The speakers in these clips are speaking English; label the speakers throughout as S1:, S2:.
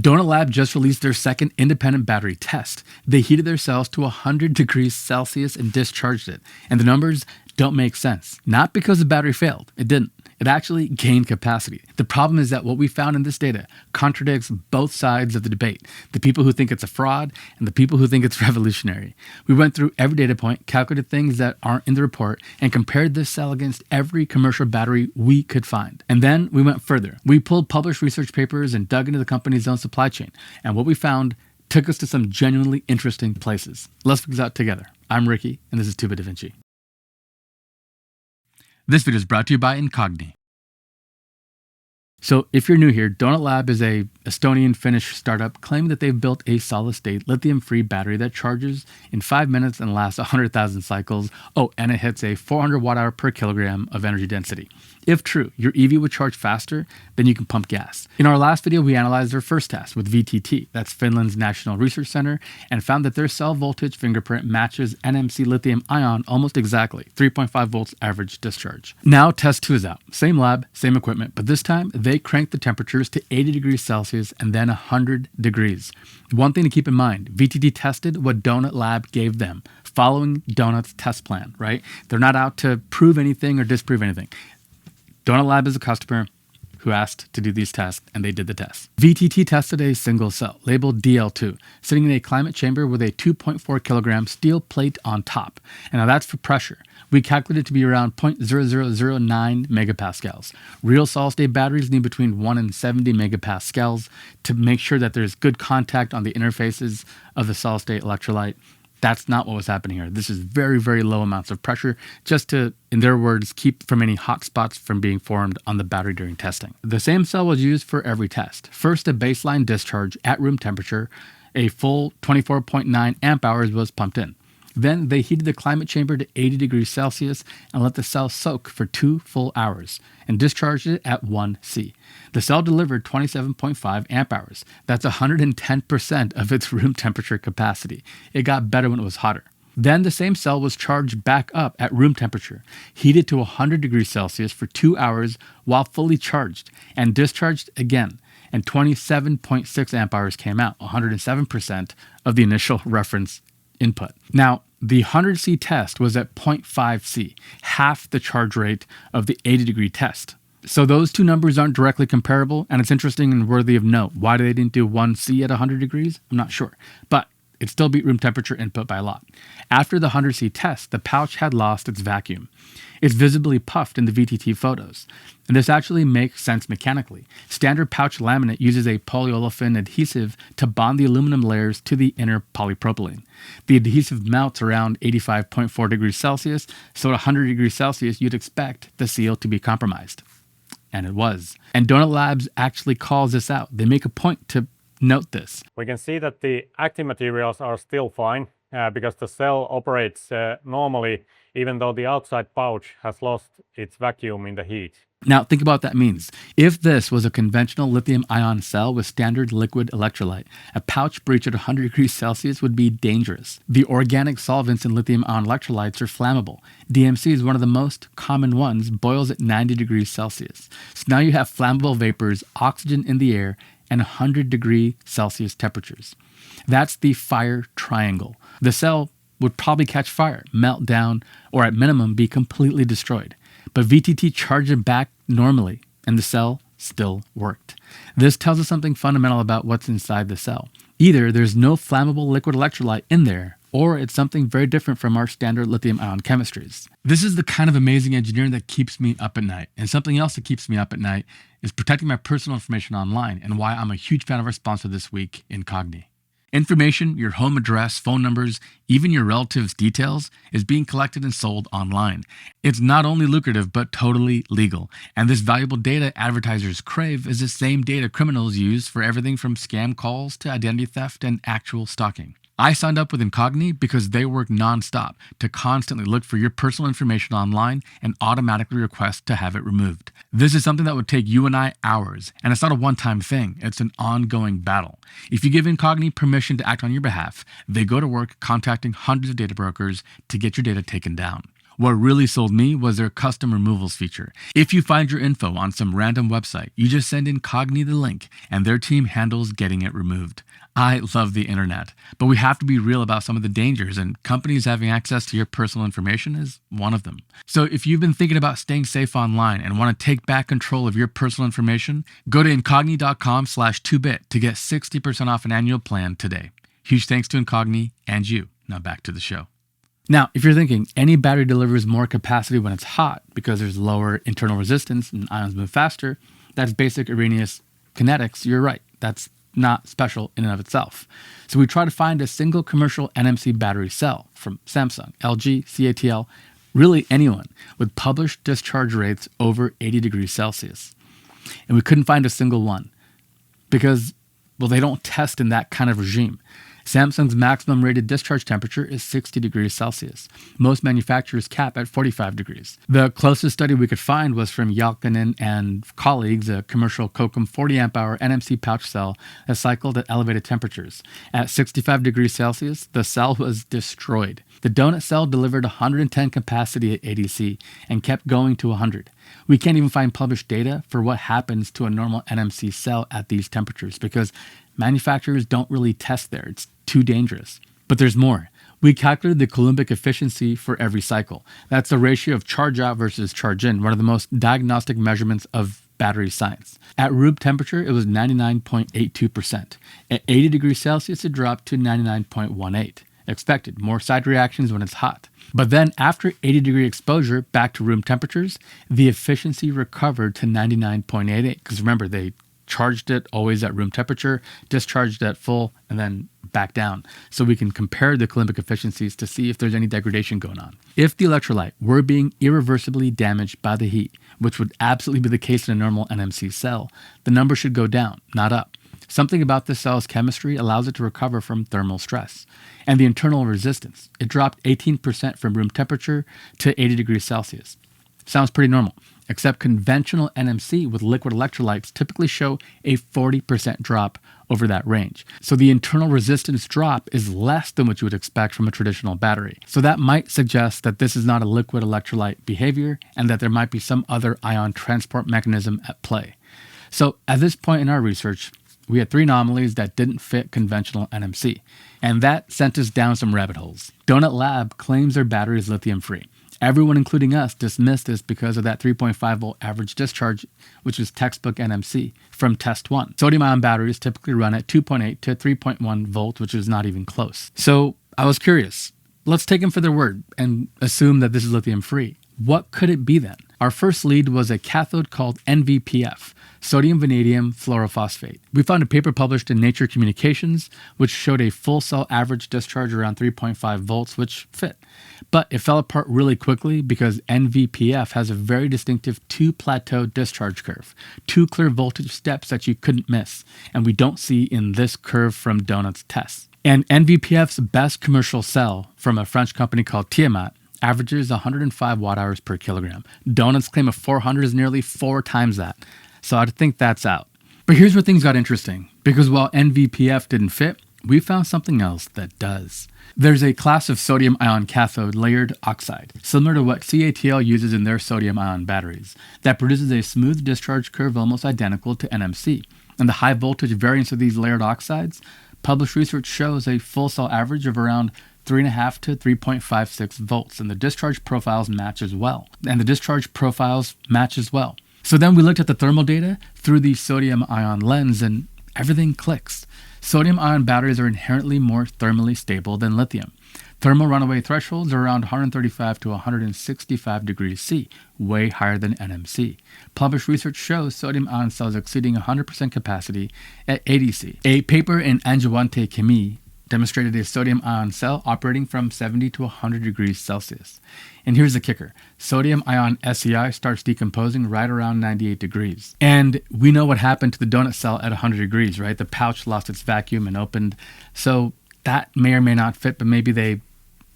S1: Donut Lab just released their second independent battery test. They heated their cells to 100 degrees Celsius and discharged it. And the numbers don't make sense. Not because the battery failed. It didn't. It actually gained capacity. The problem is that what we found in this data contradicts both sides of the debate. The people who think it's a fraud and the people who think it's revolutionary. We went through every data point, calculated things that aren't in the report, and compared this cell against every commercial battery we could find. And then we went further. We pulled published research papers and dug into the company's own supply chain. And what we found took us to some genuinely interesting places. Let's figure this out together. I'm Ricky, and this is Tuba Da Vinci. This video is brought to you by Incogni. So if you're new here, Donut Lab is a Estonian-Finnish startup claiming that they've built a solid-state lithium-free battery that charges in 5 minutes and lasts 100,000 cycles. Oh, and it hits a 400 watt-hour per kilogram of energy density. If true, your EV would charge faster than you can pump gas. In our last video, we analyzed their first test with VTT, that's Finland's National Research Center, and found that their cell voltage fingerprint matches NMC lithium-ion almost exactly, 3.5 volts average discharge. Now test 2 is out. Same lab, same equipment, but this time they cranked the temperatures to 80 degrees Celsius and then 100 degrees. One thing to keep in mind, VTT tested what Donut Lab gave them, following Donut's test plan, right? They're not out to prove anything or disprove anything. Donut Lab is a customer who asked to do these tests, and they did the tests. VTT tested a single cell, labeled DL2, sitting in a climate chamber with a 2.4 kilogram steel plate on top. And now that's for pressure. We calculated it to be around 0.0009 megapascals. Real solid-state batteries need between 1 and 70 megapascals to make sure that there's good contact on the interfaces of the solid-state electrolyte. That's not what was happening here. This is very, very low amounts of pressure, just to, in their words, keep from any hot spots from being formed on the battery during testing. The same cell was used for every test. First, a baseline discharge at room temperature, a full 24.9 amp hours was pumped in. Then they heated the climate chamber to 80 degrees Celsius and let the cell soak for 2 full hours and discharged it at 1C. The cell delivered 27.5 amp hours. That's 110% of its room temperature capacity. It got better when it was hotter. Then the same cell was charged back up at room temperature, heated to 100 degrees Celsius for 2 hours while fully charged, and discharged again. And 27.6 amp hours came out, 107% of the initial reference input. Now, the 100C test was at 0.5C, half the charge rate of the 80 degree test. So those two numbers aren't directly comparable, and it's interesting and worthy of note. Why they didn't do 1C at 100 degrees? I'm not sure, but it still beat room temperature input by a lot. After the 100C test, the pouch had lost its vacuum. It's visibly puffed in the VTT photos, and this actually makes sense mechanically. Standard pouch laminate uses a polyolefin adhesive to bond the aluminum layers to the inner polypropylene. The adhesive melts around 85.4 degrees Celsius, so at 100 degrees Celsius you'd expect the seal to be compromised. And it was. And Donut Labs actually calls this out. They make a point to note this.
S2: We can see that the active materials are still fine because the cell operates normally, even though the outside pouch has lost its vacuum in the heat.
S1: Now think about what that means. If this was a conventional lithium-ion cell with standard liquid electrolyte, a pouch breach at 100 degrees Celsius would be dangerous. The organic solvents in lithium-ion electrolytes are flammable. DMC is one of the most common ones, boils at 90 degrees Celsius. So now you have flammable vapors, oxygen in the air, and 100 degree Celsius temperatures. That's the fire triangle. The cell would probably catch fire, melt down, or at minimum be completely destroyed. But VTT charged it back normally, and the cell still worked. This tells us something fundamental about what's inside the cell. Either there's no flammable liquid electrolyte in there, or it's something very different from our standard lithium-ion chemistries. This is the kind of amazing engineering that keeps me up at night. And something else that keeps me up at night is protecting my personal information online, and why I'm a huge fan of our sponsor this week, Incogni. Information, your home address, phone numbers, even your relatives' details, is being collected and sold online. It's not only lucrative, but totally legal. And this valuable data advertisers crave is the same data criminals use for everything from scam calls to identity theft and actual stalking. I signed up with Incogni because they work nonstop to constantly look for your personal information online and automatically request to have it removed. This is something that would take you and I hours, and it's not a one-time thing. It's an ongoing battle. If you give Incogni permission to act on your behalf, they go to work contacting hundreds of data brokers to get your data taken down. What really sold me was their custom removals feature. If you find your info on some random website, you just send Incogni the link and their team handles getting it removed. I love the internet, but we have to be real about some of the dangers, and companies having access to your personal information is one of them. So if you've been thinking about staying safe online and want to take back control of your personal information, go to incogni.com/2bit to get 60% off an annual plan today. Huge thanks to Incogni and you. Now back to the show. Now, if you're thinking any battery delivers more capacity when it's hot because there's lower internal resistance and ions move faster, that's basic Arrhenius kinetics, you're right. That's not special in and of itself. So we try to find a single commercial NMC battery cell from Samsung, LG, CATL, really anyone, with published discharge rates over 80 degrees Celsius. And we couldn't find a single one because, well, they don't test in that kind of regime. Samsung's maximum rated discharge temperature is 60 degrees Celsius. Most manufacturers cap at 45 degrees. The closest study we could find was from Jalkanen and colleagues, a commercial Kokum 40 amp hour NMC pouch cell that cycled at elevated temperatures. At 65 degrees Celsius, the cell was destroyed. The donut cell delivered 110 capacity at ADC and kept going to 100. We can't even find published data for what happens to a normal NMC cell at these temperatures because manufacturers don't really test there. It's too dangerous. But there's more. We calculated the Coulombic efficiency for every cycle. That's the ratio of charge out versus charge in, one of the most diagnostic measurements of battery science. At room temperature, it was 99.82%. At 80 degrees Celsius, it dropped to 99.18%. Expected, more side reactions when it's hot. But then after 80 degree exposure back to room temperatures, the efficiency recovered to 99.88%. Because remember, they charged it always at room temperature, discharged at full, and then back down. So we can compare the Coulombic efficiencies to see if there's any degradation going on. If the electrolyte were being irreversibly damaged by the heat, which would absolutely be the case in a normal NMC cell, the number should go down, not up. Something about this cell's chemistry allows it to recover from thermal stress. And the internal resistance, it dropped 18% from room temperature to 80 degrees Celsius. Sounds pretty normal, except conventional NMC with liquid electrolytes typically show a 40% drop over that range. So the internal resistance drop is less than what you would expect from a traditional battery. So that might suggest that this is not a liquid electrolyte behavior and that there might be some other ion transport mechanism at play. So at this point in our research, we had 3 anomalies that didn't fit conventional NMC, and that sent us down some rabbit holes. Donut Lab claims their battery is lithium-free. Everyone, including us, dismissed this because of that 3.5 volt average discharge, which is textbook NMC, from test 1. Sodium-ion batteries typically run at 2.8 to 3.1 volts, which is not even close. So I was curious. Let's take them for their word and assume that this is lithium-free. What could it be then? Our first lead was a cathode called NVPF, sodium vanadium fluorophosphate. We found a paper published in Nature Communications, which showed a full cell average discharge around 3.5 volts, which fit. But it fell apart really quickly because NVPF has a very distinctive 2-plateau discharge curve, 2 clear voltage steps that you couldn't miss, and we don't see in this curve from Donut's tests. And NVPF's best commercial cell from a French company called Tiamat averages 105 watt-hours per kilogram. Donut's claim of 400 is nearly 4 times that. So I think that's out. But here's where things got interesting, because while NVPF didn't fit, we found something else that does. There's a class of sodium-ion cathode layered oxide, similar to what CATL uses in their sodium-ion batteries, that produces a smooth discharge curve almost identical to NMC. And the high voltage variance of these layered oxides, published research shows a full cell average of around 3.5 to 3.56 volts, and the discharge profiles match as well. So then we looked at the thermal data through the sodium-ion lens, and everything clicks. Sodium-ion batteries are inherently more thermally stable than lithium. Thermal runaway thresholds are around 135 to 165 degrees C, way higher than NMC. Published research shows sodium-ion cells exceeding 100% capacity at ADC. A paper in Anjewante Chemie demonstrated a sodium-ion cell operating from 70 to 100 degrees Celsius. And here's the kicker. Sodium-ion SEI starts decomposing right around 98 degrees. And we know what happened to the donut cell at 100 degrees, right? The pouch lost its vacuum and opened. So that may or may not fit, but maybe they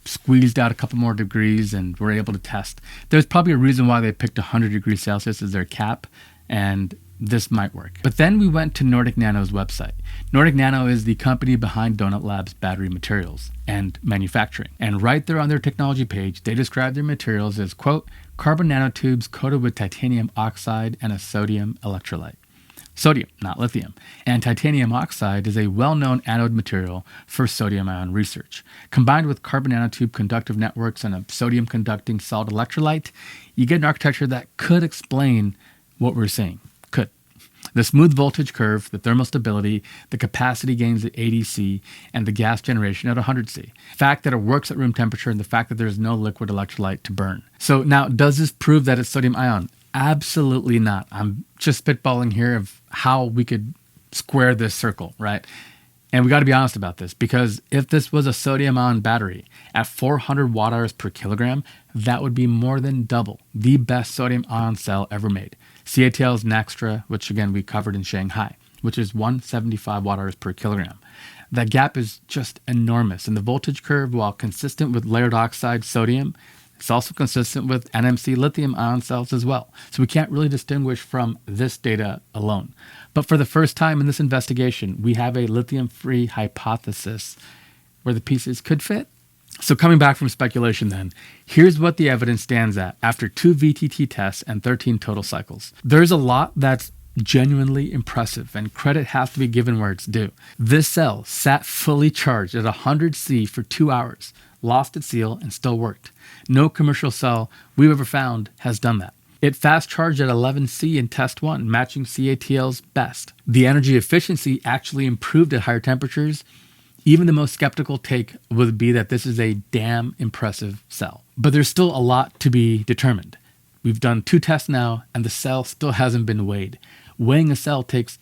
S1: squeezed out a couple more degrees and were able to test. There's probably a reason why they picked 100 degrees Celsius as their cap, and this might work. But then we went to Nordic Nano's website. Nordic Nano is the company behind Donut Labs battery materials and manufacturing. And right there on their technology page, they describe their materials as, quote, carbon nanotubes coated with titanium oxide and a sodium electrolyte. Sodium, not lithium. And titanium oxide is a well-known anode material for sodium-ion research. Combined with carbon nanotube conductive networks and a sodium-conducting solid electrolyte, you get an architecture that could explain what we're seeing. Could. The smooth voltage curve, the thermal stability, the capacity gains at 80C, and the gas generation at 100C. The fact that it works at room temperature and the fact that there's no liquid electrolyte to burn. So now, does this prove that it's sodium ion? Absolutely not. I'm just spitballing here of how we could square this circle, right? And we got to be honest about this, because if this was a sodium-ion battery at 400 watt-hours per kilogram, that would be more than double the best sodium-ion cell ever made. CATL's Nextra, which again we covered in Shanghai, which is 175 watt-hours per kilogram. That gap is just enormous, and the voltage curve, while consistent with layered oxide sodium, it's also consistent with NMC lithium-ion cells as well. So we can't really distinguish from this data alone. But for the first time in this investigation, we have a lithium-free hypothesis where the pieces could fit. So coming back from speculation then, here's what the evidence stands at after 2 VTT tests and 13 total cycles. There's a lot that's genuinely impressive, and credit has to be given where it's due. This cell sat fully charged at 100C for 2 hours, lost its seal, and still worked. No commercial cell we've ever found has done that. It fast charged at 11C in test 1, matching CATL's best. The energy efficiency actually improved at higher temperatures. Even the most skeptical take would be that this is a damn impressive cell. But there's still a lot to be determined. We've done 2 tests now, and the cell still hasn't been weighed. Weighing a cell takes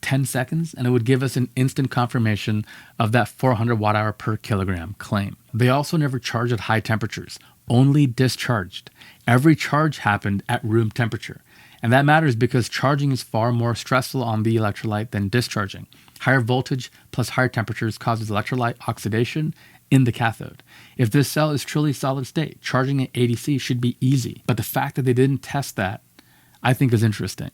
S1: 10 seconds, and it would give us an instant confirmation of that 400 watt-hour per kilogram claim. They also never charged at high temperatures, only discharged. Every charge happened at room temperature. And that matters because charging is far more stressful on the electrolyte than discharging. Higher voltage plus higher temperatures causes electrolyte oxidation in the cathode. If this cell is truly solid state, charging at 80C should be easy. But the fact that they didn't test that, I think is interesting.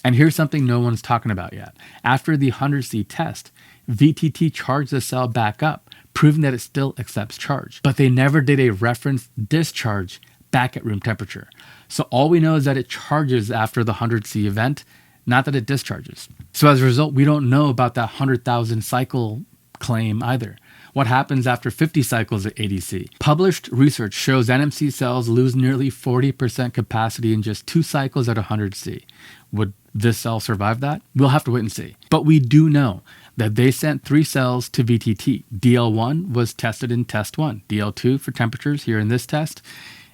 S1: And here's something no one's talking about yet. After the 100C test, VTT charged the cell back up, proving that it still accepts charge. But they never did a reference discharge back at room temperature. So all we know is that it charges after the 100C event, not that it discharges. So as a result, we don't know about that 100,000 cycle claim either. What happens after 50 cycles at 80C? Published research shows NMC cells lose nearly 40% capacity in just 2 cycles at 100C. Would this cell survive that? We'll have to wait and see. But we do know that they sent 3 cells to VTT. DL1 was tested in test 1, DL2 for temperatures here in this test,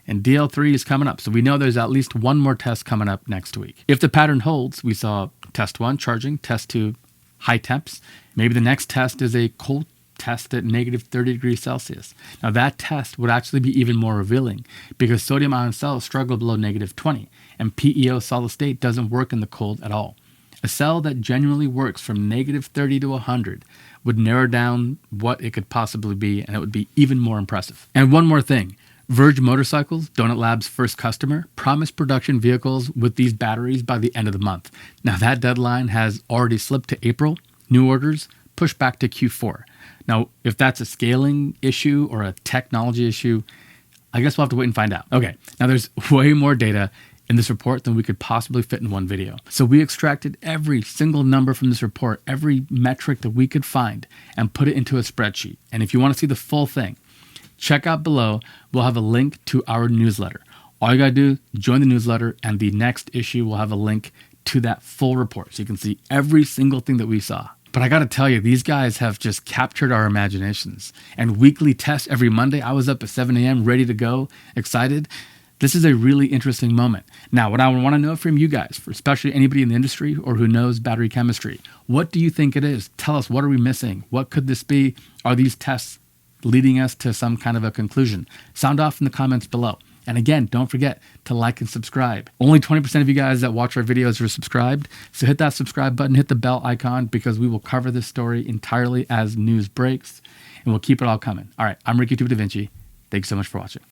S1: and DL3 is coming up. So we know there's at least 1 more test coming up next week. If the pattern holds, we saw test 1 charging, test 2 high temps. Maybe the next test is a cold test at negative 30 degrees Celsius. Now that test would actually be even more revealing because sodium ion cells struggle below negative 20 and PEO solid state doesn't work in the cold at all. A cell that genuinely works from negative 30 to 100 would narrow down what it could possibly be, and it would be even more impressive. And one more thing, Verge Motorcycles, Donut Labs' first customer, promised production vehicles with these batteries by the end of the month. Now that deadline has already slipped to April. New orders pushed back to Q4. Now, if that's a scaling issue or a technology issue, I guess we'll have to wait and find out. Okay, now there's way more data in this report than we could possibly fit in one video. So we extracted every single number from this report, every metric that we could find, and put it into a spreadsheet. And if you want to see the full thing, check out below. We'll have a link to our newsletter. All you gotta do, join the newsletter, and the next issue will have a link to that full report. So you can see every single thing that we saw. But I gotta tell you, these guys have just captured our imaginations. And weekly tests every Monday. I was up at 7 a.m. ready to go, excited. This is a really interesting moment. Now, what I want to know from you guys, for especially anybody in the industry or who knows battery chemistry, what do you think it is? Tell us, what are we missing? What could this be? Are these tests leading us to some kind of a conclusion? Sound off in the comments below. And again, don't forget to like and subscribe. Only 20% of you guys that watch our videos are subscribed. So hit that subscribe button, hit the bell icon, because we will cover this story entirely as news breaks, and we'll keep it all coming. All right, I'm Ricky Da Vinci. Thanks so much for watching.